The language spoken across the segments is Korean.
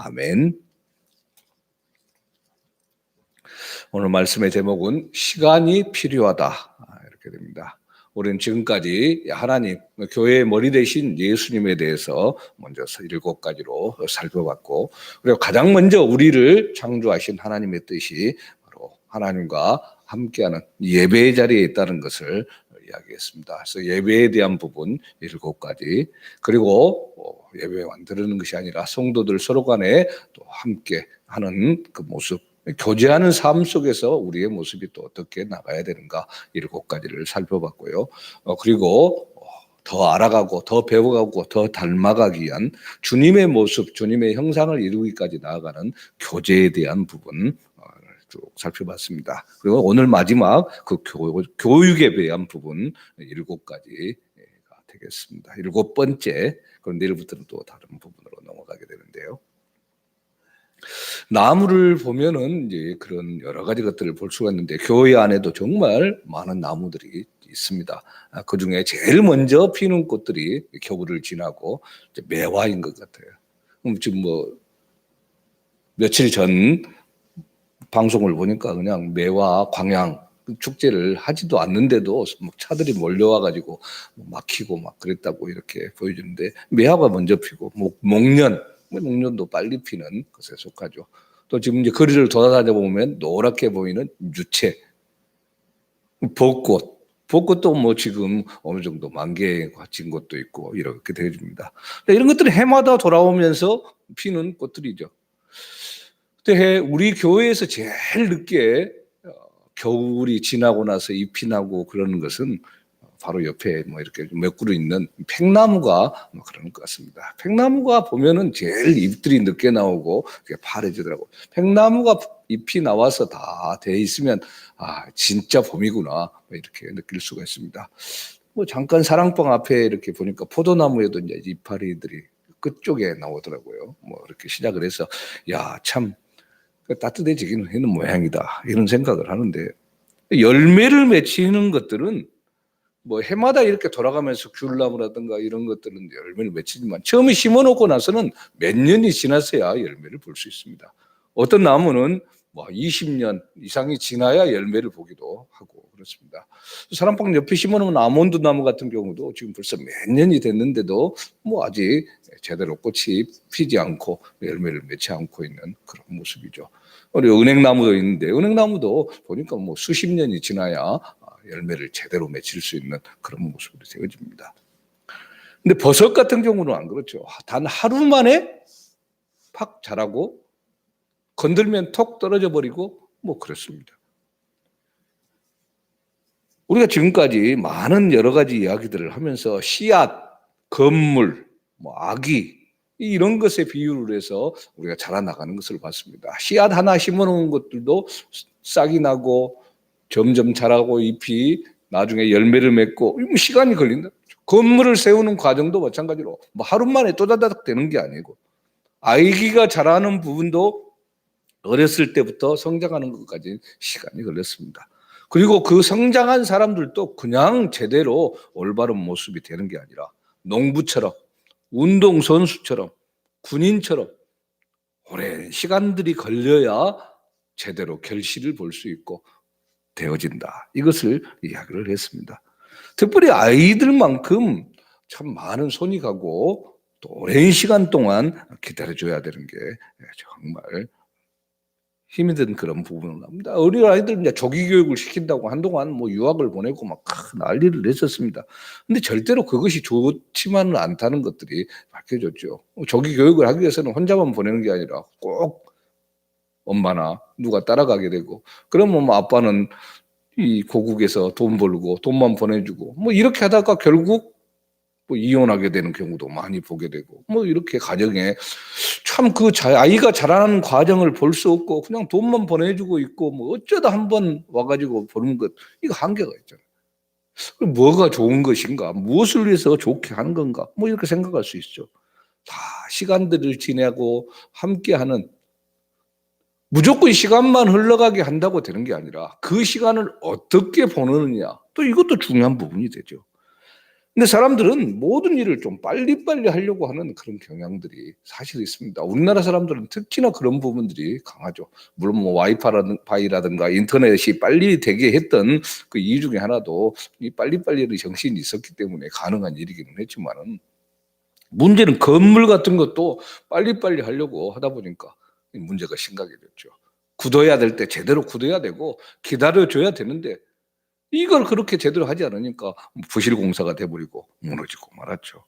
아멘. 오늘 말씀의 제목은 시간이 필요하다 이렇게 됩니다. 우리는 지금까지 하나님, 교회의 머리 대신 예수님에 대해서 먼저 7가지로 살펴봤고, 그리고 가장 먼저 우리를 창조하신 하나님의 뜻이 바로 하나님과 함께하는 예배의 자리에 있다는 것을 이야기했습니다. 그래서 예배에 대한 부분 7가지, 그리고 예배만 드리는 것이 아니라 성도들 서로 간에 또 함께 하는 그 모습, 교제하는 삶 속에서 우리의 모습이 또 어떻게 나가야 되는가 7가지를 살펴봤고요. 그리고 더 알아가고 더 배워가고 더 닮아가기 위한 주님의 모습, 주님의 형상을 이루기까지 나아가는 교제에 대한 부분 쭉 살펴봤습니다. 그리고 오늘 마지막 그 교육에 대한 부분 7가지가 되겠습니다. 7번째, 그럼 내일부터는 또 다른 부분으로 넘어가게 되는데요. 나무를 보면은 이제 그런 여러 가지 것들을 볼 수가 있는데, 교회 안에도 정말 많은 나무들이 있습니다. 그 중에 제일 먼저 피는 꽃들이 겨울을 지나고 이제 매화인 것 같아요. 지금 며칠 전 방송을 보니까 그냥 매화 광양 축제를 하지도 않는데도 차들이 몰려와가지고 막히고 막 그랬다고 이렇게 보여주는데, 매화가 먼저 피고 목련도 빨리 피는 것에 속하죠. 또 지금 이제 거리를 돌아다녀 보면 노랗게 보이는 유채, 벚꽃도 지금 어느 정도 만개에 진 것도 있고 이렇게 되어집니다. 이런 것들은 해마다 돌아오면서 피는 꽃들이죠. 그때 우리 교회에서 제일 늦게 겨울이 지나고 나서 잎이 나고 그러는 것은 바로 옆에 이렇게 몇 그루 있는 팽나무가 그런 것 같습니다. 팽나무가 보면은 제일 잎들이 늦게 나오고 파래지더라고. 팽나무가 잎이 나와서 다 돼 있으면 진짜 봄이구나 이렇게 느낄 수가 있습니다. 잠깐 사랑방 앞에 이렇게 보니까 포도나무에도 이제 이파리들이 끝쪽에 나오더라고요. 이렇게 시작을 해서 참 따뜻해지기는 하는 모양이다 이런 생각을 하는데, 열매를 맺히는 것들은 해마다 이렇게 돌아가면서 귤나무라든가 이런 것들은 열매를 맺히지만 처음에 심어놓고 나서는 몇 년이 지났어야 열매를 볼 수 있습니다. 어떤 나무는 20년 이상이 지나야 열매를 보기도 하고 그렇습니다. 사랑방 옆에 심어놓은 아몬드 나무 같은 경우도 지금 벌써 몇 년이 됐는데도 아직 제대로 꽃이 피지 않고 열매를 맺지 않고 있는 그런 모습이죠. 우리 은행나무도 있는데, 은행나무도 보니까 수십 년이 지나야 열매를 제대로 맺힐 수 있는 그런 모습으로 되어집니다. 근데 버섯 같은 경우는 안 그렇죠. 단 하루 만에 팍 자라고 건들면 톡 떨어져 버리고 그렇습니다. 우리가 지금까지 많은 여러 가지 이야기들을 하면서 씨앗, 건물, 아기 이런 것에 비유를 해서 우리가 자라나가는 것을 봤습니다. 씨앗 하나 심어놓은 것들도 싹이 나고 점점 자라고 잎이 나중에 열매를 맺고 시간이 걸린다. 건물을 세우는 과정도 마찬가지로 하루 만에 또다닥 되는 게 아니고, 아기가 자라는 부분도 어렸을 때부터 성장하는 것까지 시간이 걸렸습니다. 그리고 그 성장한 사람들도 그냥 제대로 올바른 모습이 되는 게 아니라 농부처럼, 운동선수처럼, 군인처럼 오랜 시간들이 걸려야 제대로 결실을 볼 수 있고 되어진다. 이것을 이야기를 했습니다. 특별히 아이들만큼 참 많은 손이 가고 또 오랜 시간 동안 기다려줘야 되는 게 정말 힘이 든 그런 부분을 합니다. 어린 아이들 이제 조기 교육을 시킨다고 한동안 유학을 보내고 막 난리를 냈었습니다. 근데 절대로 그것이 좋지만은 않다는 것들이 밝혀졌죠. 조기 교육을 하기 위해서는 혼자만 보내는 게 아니라 꼭 엄마나 누가 따라가게 되고, 그러면 아빠는 이 고국에서 돈 벌고 돈만 보내주고 이렇게 하다가 결국 이혼하게 되는 경우도 많이 보게 되고, 이렇게 가정에 참 아이가 자라는 과정을 볼 수 없고 그냥 돈만 보내주고 있고 어쩌다 한번 와가지고 보는 것, 이거 한계가 있잖아요. 뭐가 좋은 것인가, 무엇을 위해서 좋게 하는 건가 이렇게 생각할 수 있죠. 다 시간들을 지내고 함께하는, 무조건 시간만 흘러가게 한다고 되는 게 아니라 그 시간을 어떻게 보내느냐, 또 이것도 중요한 부분이 되죠. 근데 사람들은 모든 일을 좀 빨리빨리 하려고 하는 그런 경향들이 사실 있습니다. 우리나라 사람들은 특히나 그런 부분들이 강하죠. 물론 뭐 와이파이라든가 인터넷이 빨리 되게 했던 그 이유 중에 하나도 이 빨리빨리의 정신이 있었기 때문에 가능한 일이기는 했지만은, 문제는 건물 같은 것도 빨리빨리 하려고 하다 보니까 이 문제가 심각해졌죠. 굳어야 될 때 제대로 굳어야 되고 기다려줘야 되는데 이걸 그렇게 제대로 하지 않으니까 부실공사가 돼버리고 무너지고 말았죠.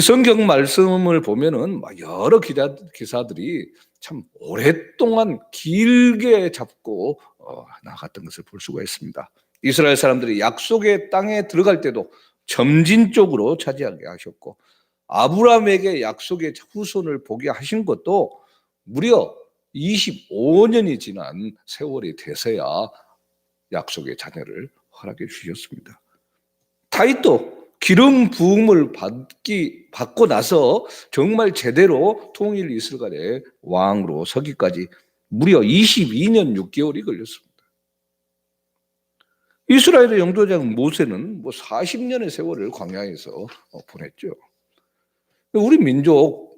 성경 말씀을 보면은 막 여러 기사들이 참 오랫동안 길게 잡고 나갔던 것을 볼 수가 있습니다. 이스라엘 사람들이 약속의 땅에 들어갈 때도 점진적으로 차지하게 하셨고, 아브라함에게 약속의 후손을 보게 하신 것도 무려 25년이 지난 세월이 돼서야 약속의 자녀를 허락해 주셨습니다. 다윗도 기름 부음을 받고 나서 정말 제대로 통일 이스라엘의 왕으로 서기까지 무려 22년 6개월이 걸렸습니다. 이스라엘의 영도장 모세는 뭐 40년의 세월을 광야에서 보냈죠. 우리 민족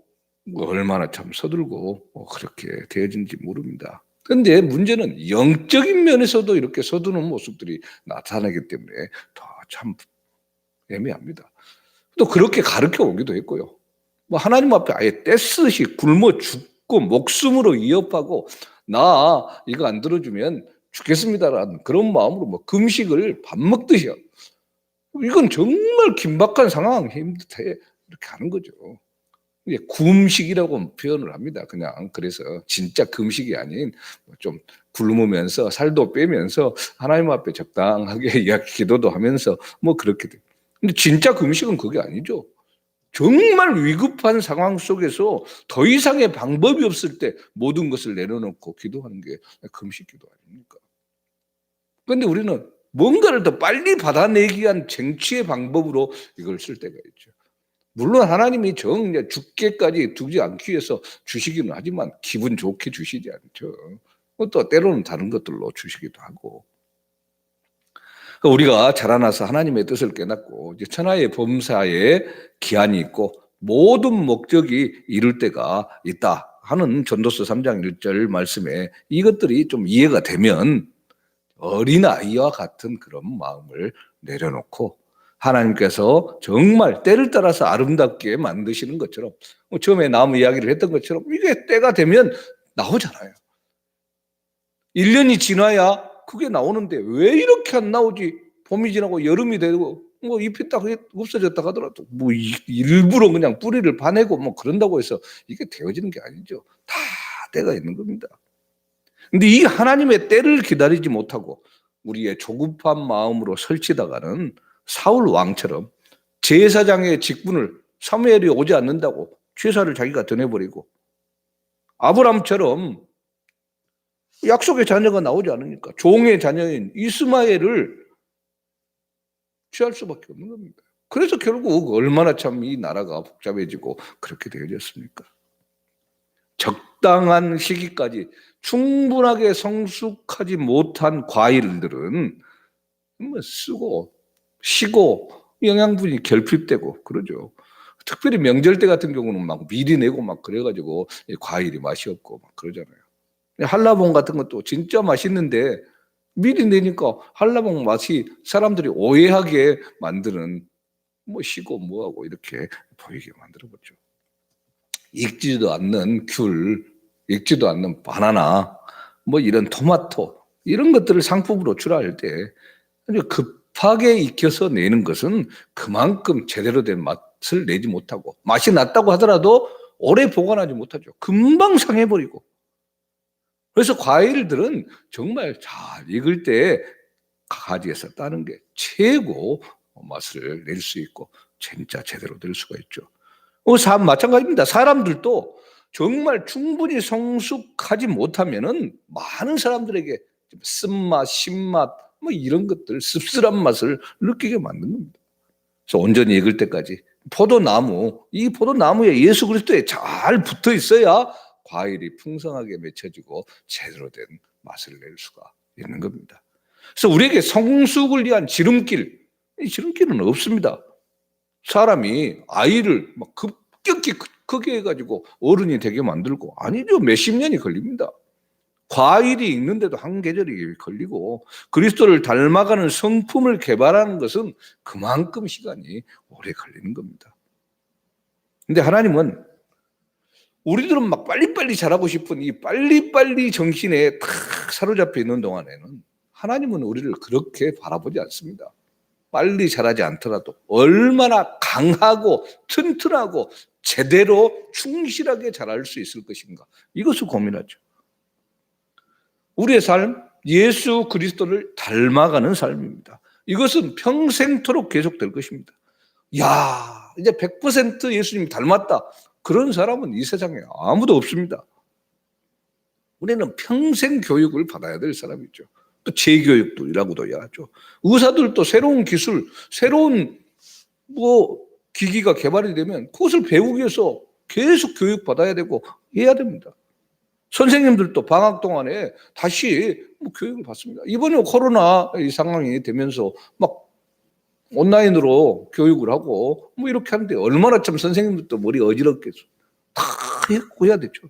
얼마나 참 서툴고 그렇게 되어진지 모릅니다. 그런데 문제는 영적인 면에서도 이렇게 서두는 모습들이 나타나기 때문에 더 참 애매합니다. 또 그렇게 가르쳐 오기도 했고요. 뭐 하나님 앞에 아예 떼쓰시 굶어 죽고 목숨으로 위협하고 나 이거 안 들어주면 죽겠습니다라는 그런 마음으로 뭐 금식을 밥 먹듯이요. 이건 정말 긴박한 상황 힘들게 이렇게 하는 거죠. 금식이라고 표현을 합니다. 그냥 그래서 진짜 금식이 아닌 좀 굶으면서 살도 빼면서 하나님 앞에 적당하게 기도도 하면서 뭐 그렇게 돼요. 근데 진짜 금식은 그게 아니죠. 정말 위급한 상황 속에서 더 이상의 방법이 없을 때 모든 것을 내려놓고 기도하는 게 금식 기도 아닙니까? 그런데 우리는 뭔가를 더 빨리 받아내기 위한 쟁취의 방법으로 이걸 쓸 때가 있죠. 물론 하나님이 죽게까지 두지 않기 위해서 주시기는 하지만 기분 좋게 주시지 않죠. 또 때로는 다른 것들로 주시기도 하고. 우리가 자라나서 하나님의 뜻을 깨닫고 이제 천하의 범사에 기한이 있고 모든 목적이 이룰 때가 있다 하는 전도서 3장 1절 말씀에 이것들이 좀 이해가 되면 어린아이와 같은 그런 마음을 내려놓고 하나님께서 정말 때를 따라서 아름답게 만드시는 것처럼 처음에 나무 이야기를 했던 것처럼 이게 때가 되면 나오잖아요. 1년이 지나야 그게 나오는데 왜 이렇게 안 나오지? 봄이 지나고 여름이 되고 뭐 잎이 딱 없어졌다 하더라도 뭐 일부러 그냥 뿌리를 파내고 뭐 그런다고 해서 이게 되어지는 게 아니죠. 다 때가 있는 겁니다. 근데 이 하나님의 때를 기다리지 못하고 우리의 조급한 마음으로 설치다가는 사울 왕처럼 제사장의 직분을 사무엘이 오지 않는다고 제사를 자기가 전해버리고, 아브람처럼 약속의 자녀가 나오지 않으니까 종의 자녀인 이스마엘을 취할 수밖에 없는 겁니다. 그래서 결국 얼마나 참 이 나라가 복잡해지고 그렇게 되어졌습니까? 적당한 시기까지 충분하게 성숙하지 못한 과일들은 뭐 쓰고 쉬고 영양분이 결핍되고 그러죠. 특별히 명절 때 같은 경우는 막 미리 내고 막 그래가지고 과일이 맛이 없고 막 그러잖아요. 한라봉 같은 것도 진짜 맛있는데 미리 내니까 한라봉 맛이 사람들이 오해하게 만드는 뭐 쉬고 뭐하고 이렇게 보이게 만들어버죠. 익지도 않는 귤, 익지도 않는 바나나, 뭐 이런 토마토 이런 것들을 상품으로 출하할 때 급하게 익혀서 내는 것은 그만큼 제대로 된 맛을 내지 못하고 맛이 났다고 하더라도 오래 보관하지 못하죠. 금방 상해버리고. 그래서 과일들은 정말 잘 익을 때 가지에서 따는 게 최고 맛을 낼 수 있고 진짜 제대로 될 수가 있죠. 마찬가지입니다. 사람들도 정말 충분히 성숙하지 못하면은 많은 사람들에게 쓴맛, 신맛, 뭐 이런 것들, 씁쓸한 맛을 느끼게 만든 겁니다. 그래서 온전히 익을 때까지 이 포도나무에 예수 그리스도에 잘 붙어 있어야 과일이 풍성하게 맺혀지고 제대로 된 맛을 낼 수가 있는 겁니다. 그래서 우리에게 성숙을 위한 지름길, 이 지름길은 없습니다. 사람이 아이를 막 급격히 크게 해가지고 어른이 되게 만들고, 아니죠. 몇십 년이 걸립니다. 과일이 익는데도 한 계절이 걸리고, 그리스도를 닮아가는 성품을 개발하는 것은 그만큼 시간이 오래 걸리는 겁니다. 근데 하나님은 우리들은 막 빨리빨리 잘하고 싶은 이 빨리빨리 정신에 탁 사로잡혀 있는 동안에는 하나님은 우리를 그렇게 바라보지 않습니다. 빨리 잘하지 않더라도 얼마나 강하고 튼튼하고 제대로 충실하게 잘할 수 있을 것인가, 이것을 고민하죠. 우리의 삶, 예수 그리스도를 닮아가는 삶입니다. 이것은 평생토록 계속될 것입니다. 야, 이제 100% 예수님 닮았다, 그런 사람은 이 세상에 아무도 없습니다. 우리는 평생 교육을 받아야 될 사람이죠. 또 재교육도라고도 해야죠. 의사들도 새로운 기술, 새로운 기기가 개발이 되면 그것을 배우기 위해서 계속 교육받아야 되고 해야 됩니다. 선생님들도 방학 동안에 다시 교육을 받습니다. 이번에 코로나 이 상황이 되면서 막 온라인으로 교육을 하고 이렇게 하는데 얼마나 참 선생님들도 머리 어지럽겠어. 다 해야 되죠.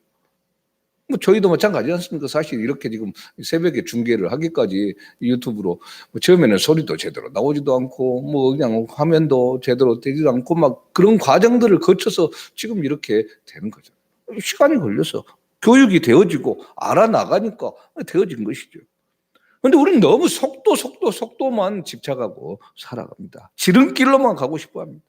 저희도 마찬가지 않습니까? 사실 이렇게 지금 새벽에 중계를 하기까지 유튜브로 처음에는 소리도 제대로 나오지도 않고 그냥 화면도 제대로 되지도 않고 막 그런 과정들을 거쳐서 지금 이렇게 되는 거죠. 시간이 걸려서 교육이 되어지고 알아나가니까 되어진 것이죠. 그런데 우리는 너무 속도만 집착하고 살아갑니다. 지름길로만 가고 싶어 합니다.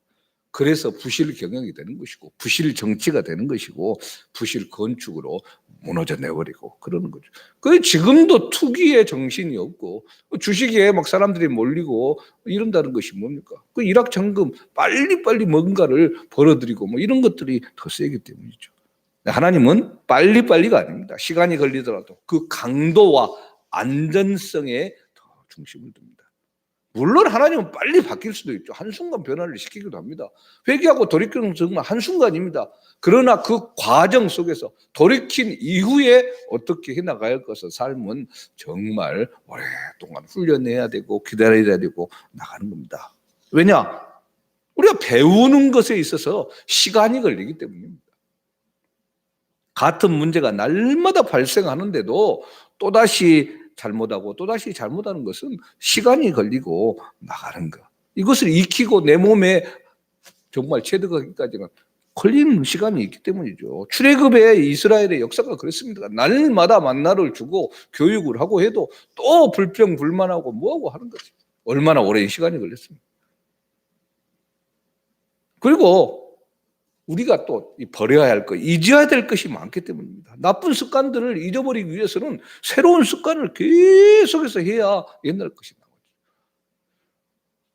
그래서 부실 경영이 되는 것이고, 부실 정치가 되는 것이고, 부실 건축으로 무너져 내버리고 그러는 거죠. 그 지금도 투기의 정신이 없고 주식에 막 사람들이 몰리고 이런다는 것이 뭡니까? 그 일확천금 빨리빨리 뭔가를 벌어들이고 이런 것들이 더 세기 때문이죠. 하나님은 빨리빨리가 아닙니다. 시간이 걸리더라도 그 강도와 안전성에 더 중심을 둡니다. 물론 하나님은 빨리 바뀔 수도 있죠. 한순간 변화를 시키기도 합니다. 회개하고 돌이키는 정말 한순간입니다. 그러나 그 과정 속에서 돌이킨 이후에 어떻게 해나가야 할 것을 삶은 정말 오랫동안 훈련해야 되고 기다려야 되고 나가는 겁니다. 왜냐? 우리가 배우는 것에 있어서 시간이 걸리기 때문입니다. 같은 문제가 날마다 발생하는데도 또다시 잘못하고 또다시 잘못하는 것은 시간이 걸리고 나가는 것. 이것을 익히고 내 몸에 정말 체득하기까지는 걸리는 시간이 있기 때문이죠. 출애굽의 이스라엘의 역사가 그렇습니다. 날마다 만나를 주고 교육을 하고 해도 또 불평불만하고 뭐하고 하는 거죠. 얼마나 오랜 시간이 걸렸습니까? 그리고 우리가 또 버려야 할 것, 잊어야 될 것이 많기 때문입니다. 나쁜 습관들을 잊어버리기 위해서는 새로운 습관을 계속해서 해야 옛날 것이 나오죠.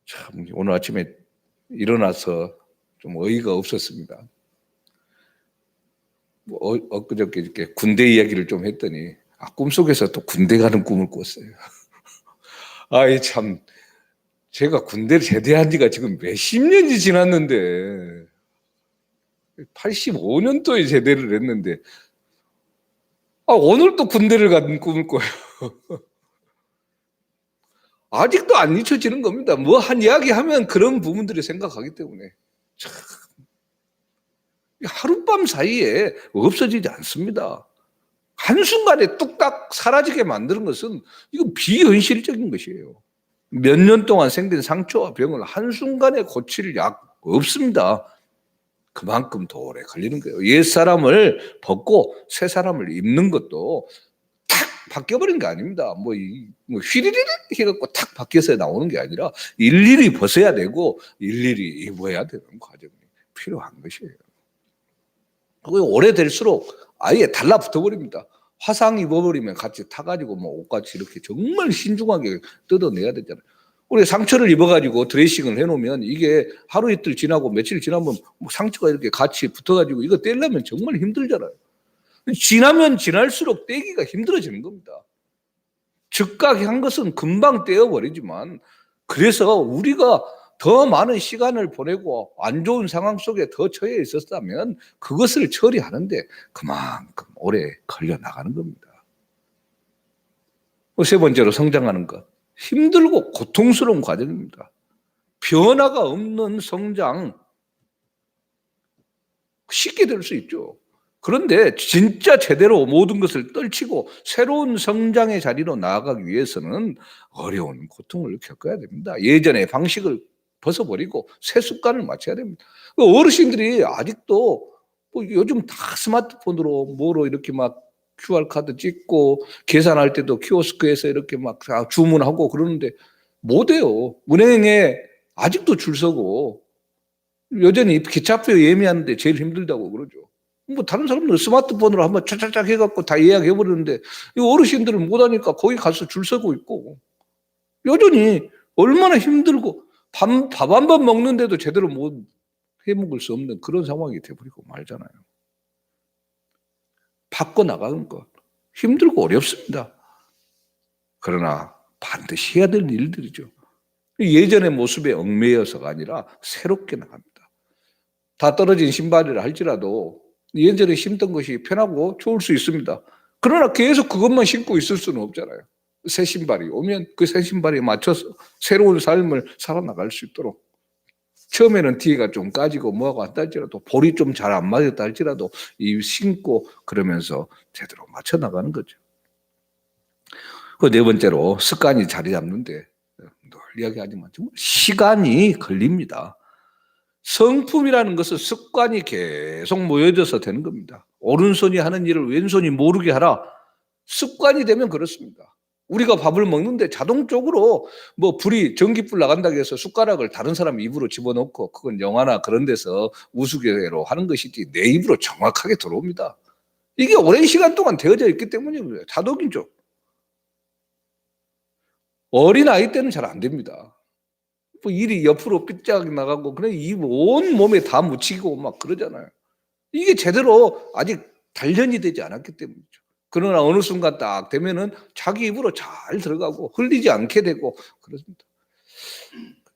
참, 오늘 아침에 일어나서 좀 어이가 없었습니다. 엊그저께 이렇게 군대 이야기를 좀 했더니 꿈속에서 또 군대 가는 꿈을 꿨어요. 아이 참, 제가 군대를 제대한 지가 지금 몇십 년이 지났는데 85년도에 제대를 했는데 오늘 또 군대를 가는 꿈을 꿔요. 아직도 안 잊혀지는 겁니다. 한 이야기 하면 그런 부분들이 생각하기 때문에 참 하룻밤 사이에 없어지지 않습니다. 한순간에 뚝딱 사라지게 만드는 것은 이건 비현실적인 것이에요. 몇 년 동안 생긴 상처와 병을 한순간에 고칠 약 없습니다. 그만큼 더 오래 걸리는 거예요. 옛 사람을 벗고 새 사람을 입는 것도 탁 바뀌어버린 게 아닙니다. 휘리리리 해갖고 탁 바뀌어서 나오는 게 아니라 일일이 벗어야 되고 일일이 입어야 되는 과정이 필요한 것이에요. 그게 오래될수록 아예 달라붙어 버립니다. 화상 입어버리면 같이 타가지고 옷같이 이렇게 정말 신중하게 뜯어내야 되잖아요. 우리 상처를 입어가지고 드레싱을 해놓으면 이게 하루 이틀 지나고 며칠 지나면 상처가 이렇게 같이 붙어가지고 이거 떼려면 정말 힘들잖아요. 지나면 지날수록 떼기가 힘들어지는 겁니다. 즉각 한 것은 금방 떼어버리지만 그래서 우리가 더 많은 시간을 보내고 안 좋은 상황 속에 더 처해 있었다면 그것을 처리하는데 그만큼 오래 걸려 나가는 겁니다. 세 번째로 성장하는 것. 힘들고 고통스러운 과정입니다. 변화가 없는 성장 쉽게 될 수 있죠. 그런데 진짜 제대로 모든 것을 떨치고 새로운 성장의 자리로 나아가기 위해서는 어려운 고통을 겪어야 됩니다. 예전의 방식을 벗어버리고 새 습관을 맞춰야 됩니다. 어르신들이 아직도 뭐 요즘 다 스마트폰으로 뭐로 이렇게 막 QR카드 찍고 계산할 때도 키오스크에서 이렇게 막 주문하고 그러는데 못해요. 은행에 아직도 줄 서고 여전히 기차표 예매하는데 제일 힘들다고 그러죠. 뭐 다른 사람들은 스마트폰으로 한번 차차짝 해갖고 다 예약해 버리는데 이 어르신들은 못하니까 거기 가서 줄 서고 있고 여전히 얼마나 힘들고 밥 한 번 먹는데도 제대로 못 해먹을 수 없는 그런 상황이 돼버리고 말잖아요. 바꿔 나가는 것 힘들고 어렵습니다. 그러나 반드시 해야 될 일들이죠. 예전의 모습에 얽매여서가 아니라 새롭게 나갑니다. 다 떨어진 신발이라 할지라도 예전에 신던 것이 편하고 좋을 수 있습니다. 그러나 계속 그것만 신고 있을 수는 없잖아요. 새 신발이 오면 그 새 신발에 맞춰서 새로운 삶을 살아나갈 수 있도록 처음에는 뒤가 좀 까지고 뭐하고 왔다 할지라도 볼이 좀 잘 안 맞았다 할지라도 이 신고 그러면서 제대로 맞춰 나가는 거죠. 그 네 번째로 습관이 자리 잡는데 늘 이야기하지만 정말 시간이 걸립니다. 성품이라는 것은 습관이 계속 모여져서 되는 겁니다. 오른손이 하는 일을 왼손이 모르게 하라. 습관이 되면 그렇습니다. 우리가 밥을 먹는데 자동적으로 뭐 불이 전기불 나간다고 해서 숟가락을 다른 사람 입으로 집어넣고 그건 영화나 그런 데서 우스개로 하는 것이지 내 입으로 정확하게 들어옵니다. 이게 오랜 시간 동안 되어져 있기 때문이에요. 자동이죠. 어린아이 때는 잘 안 됩니다. 뭐 일이 옆으로 삐짝 나가고 그냥 이 온 몸에 다 묻히고 막 그러잖아요. 이게 제대로 아직 단련이 되지 않았기 때문이죠. 그러나 어느 순간 딱 되면은 자기 입으로 잘 들어가고 흘리지 않게 되고 그렇습니다.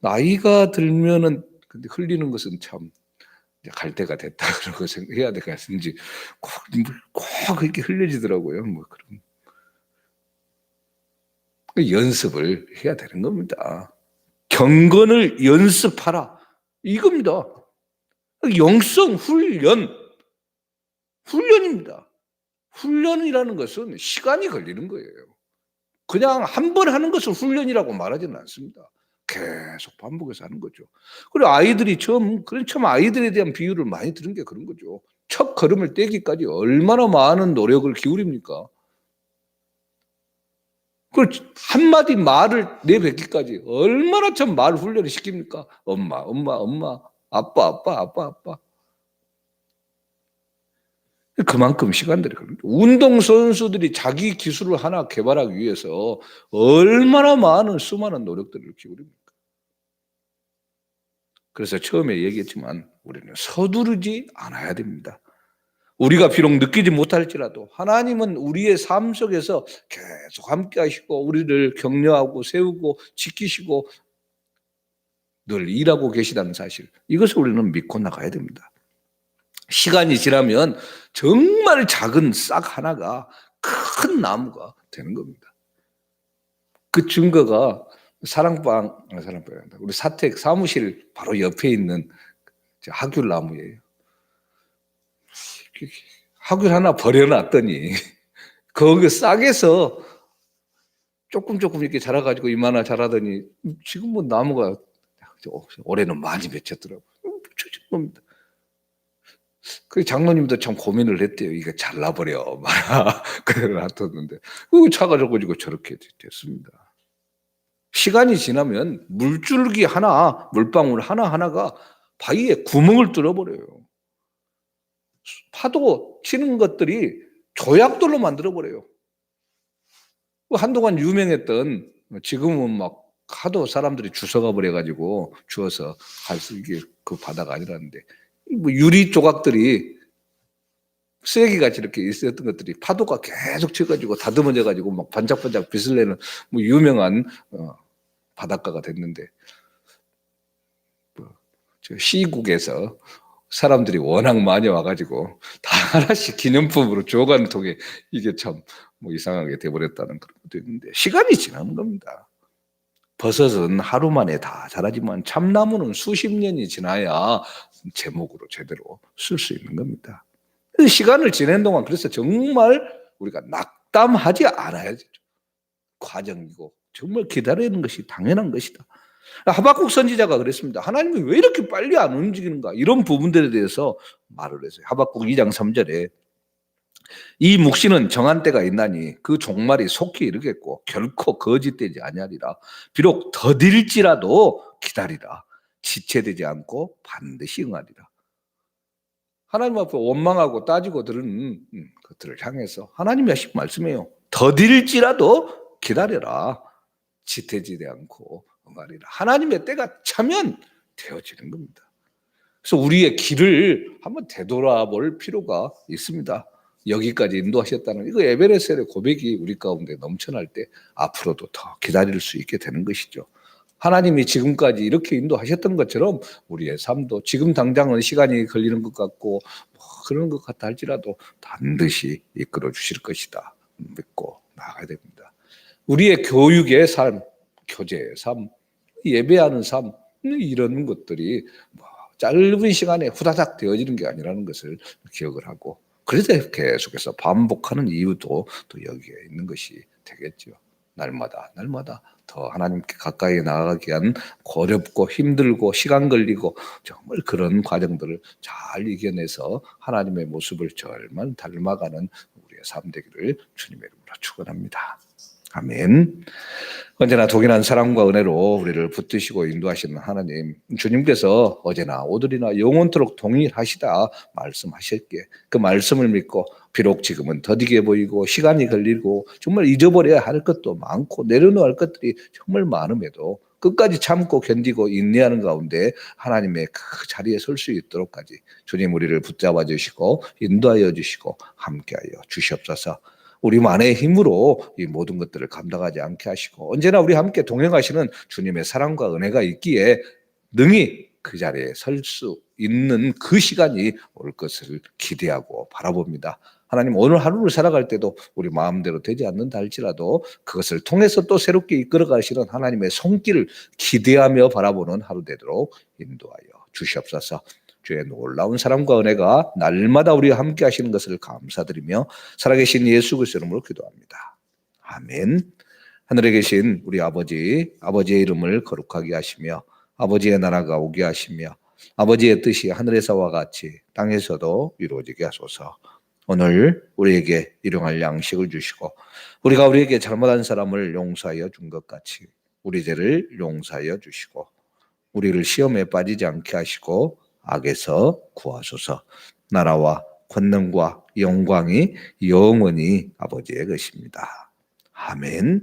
나이가 들면은 근데 흘리는 것은 참 갈 때가 됐다 그러고 생각해야 되겠는지 꼭 이렇게 흘려지더라고요. 뭐 그런 연습을 해야 되는 겁니다. 경건을 연습하라 이겁니다. 영성 훈련입니다. 훈련이라는 것은 시간이 걸리는 거예요. 그냥 한 번 하는 것을 훈련이라고 말하지는 않습니다. 계속 반복해서 하는 거죠. 그리고 아이들이 처음 아이들에 대한 비유를 많이 들은 게 그런 거죠. 첫 걸음을 떼기까지 얼마나 많은 노력을 기울입니까? 그 한마디 말을 내뱉기까지 얼마나 참 말 훈련을 시킵니까? 엄마, 아빠. 그만큼 시간들이 걸립니다. 운동선수들이 자기 기술을 하나 개발하기 위해서 얼마나 많은 수많은 노력들을 기울입니까? 그래서 처음에 얘기했지만 우리는 서두르지 않아야 됩니다. 우리가 비록 느끼지 못할지라도 하나님은 우리의 삶 속에서 계속 함께 하시고 우리를 격려하고 세우고 지키시고 늘 일하고 계시다는 사실 이것을 우리는 믿고 나가야 됩니다. 시간이 지나면 정말 작은 싹 하나가 큰 나무가 되는 겁니다. 그 증거가 사랑방 우리 사택 사무실 바로 옆에 있는 하귤 나무예요. 하귤 하나 버려놨더니 거기 싹에서 조금 이렇게 자라가지고 이만한 자라더니 지금 뭐 나무가 올해는 많이 맺혔더라고요. 묻혀진 겁니다. 그 장로님도 참 고민을 했대요. 이거 잘라버려 마라. 그래서 놔뒀는데 차가지고 저렇게 됐습니다. 시간이 지나면 물줄기 하나, 물방울 하나하나가 바위에 구멍을 뚫어버려요. 파도 치는 것들이 조약돌로 만들어버려요. 한동안 유명했던 지금은 막 하도 사람들이 주워가 버려가지고 주워서 갈 수 이게 그 바다가 아니라는데 뭐 유리 조각들이 쓰레기같이 이렇게 있었던 것들이 파도가 계속 쳐가지고 다듬어져가지고 막 반짝반짝 빛을 내는 뭐 유명한 바닷가가 됐는데 저 시국에서 사람들이 워낙 많이 와가지고 다 하나씩 기념품으로 줘가는 통에 이게 참 뭐 이상하게 돼버렸다는 그런 것도 있는데 시간이 지나는 겁니다. 버섯은 하루 만에 다 자라지만 참나무는 수십 년이 지나야 제목으로 제대로 쓸 수 있는 겁니다. 시간을 지낸 동안 그래서 정말 우리가 낙담하지 않아야 되죠. 과정이고 정말 기다리는 것이 당연한 것이다. 하박국 선지자가 그랬습니다. 하나님이 왜 이렇게 빨리 안 움직이는가? 이런 부분들에 대해서 말을 했어요. 하박국 2장 3절에 이 묵시는 정한 때가 있나니 그 종말이 속히 이르겠고 결코 거짓되지 아니하리라. 비록 더딜지라도 기다리라. 지체되지 않고 반드시 응하리라. 하나님 앞에 원망하고 따지고 들은 것들을 향해서 하나님이 하신 말씀이에요. 더딜지라도 기다려라. 지체되지 않고 응하리라. 하나님의 때가 차면 되어지는 겁니다. 그래서 우리의 길을 한번 되돌아볼 필요가 있습니다. 여기까지 인도하셨다는 이거 에베레셀의 고백이 우리 가운데 넘쳐날 때 앞으로도 더 기다릴 수 있게 되는 것이죠. 하나님이 지금까지 이렇게 인도하셨던 것처럼 우리의 삶도 지금 당장은 시간이 걸리는 것 같고 그런 것 같다 할지라도 반드시 이끌어 주실 것이다 믿고 나아가야 됩니다. 우리의 교육의 삶, 교제의 삶, 예배하는 삶 이런 것들이 짧은 시간에 후다닥 되어지는 게 아니라는 것을 기억을 하고 그래서 계속해서 반복하는 이유도 또 여기에 있는 것이 되겠죠. 날마다 더 하나님께 가까이 나아가기 위한 어렵고 힘들고 시간 걸리고 정말 그런 과정들을 잘 이겨내서 하나님의 모습을 절만 닮아가는 우리의 삶 되기를 주님의 이름으로 축원합니다. 아멘. 언제나 동일한 사랑과 은혜로 우리를 붙드시고 인도하시는 하나님, 주님께서 어제나 오늘이나 영원토록 동일하시다 말씀하셨기에 그 말씀을 믿고 비록 지금은 더디게 보이고 시간이 걸리고 정말 잊어버려야 할 것도 많고 내려놓아야 할 것들이 정말 많음에도 끝까지 참고 견디고 인내하는 가운데 하나님의 그 자리에 설 수 있도록까지 주님 우리를 붙잡아 주시고 인도하여 주시고 함께하여 주시옵소서. 우리만의 힘으로 이 모든 것들을 감당하지 않게 하시고 언제나 우리 함께 동행하시는 주님의 사랑과 은혜가 있기에 능히 그 자리에 설 수 있는 그 시간이 올 것을 기대하고 바라봅니다. 하나님 오늘 하루를 살아갈 때도 우리 마음대로 되지 않는다 할지라도 그것을 통해서 또 새롭게 이끌어 가시는 하나님의 손길을 기대하며 바라보는 하루 되도록 인도하여 주시옵소서. 주의 놀라운 사랑과 은혜가 날마다 우리와 함께 하시는 것을 감사드리며 살아계신 예수 그리스도 이름으로 기도합니다. 아멘. 하늘에 계신 우리 아버지의 이름을 거룩하게 하시며 아버지의 나라가 오게 하시며 아버지의 뜻이 하늘에서와 같이 땅에서도 이루어지게 하소서. 오늘 우리에게 일용할 양식을 주시고 우리가 우리에게 잘못한 사람을 용서하여 준 것 같이 우리 죄를 용서하여 주시고 우리를 시험에 빠지지 않게 하시고 악에서 구하소서. 나라와 권능과 영광이 영원히 아버지의 것입니다. 아멘.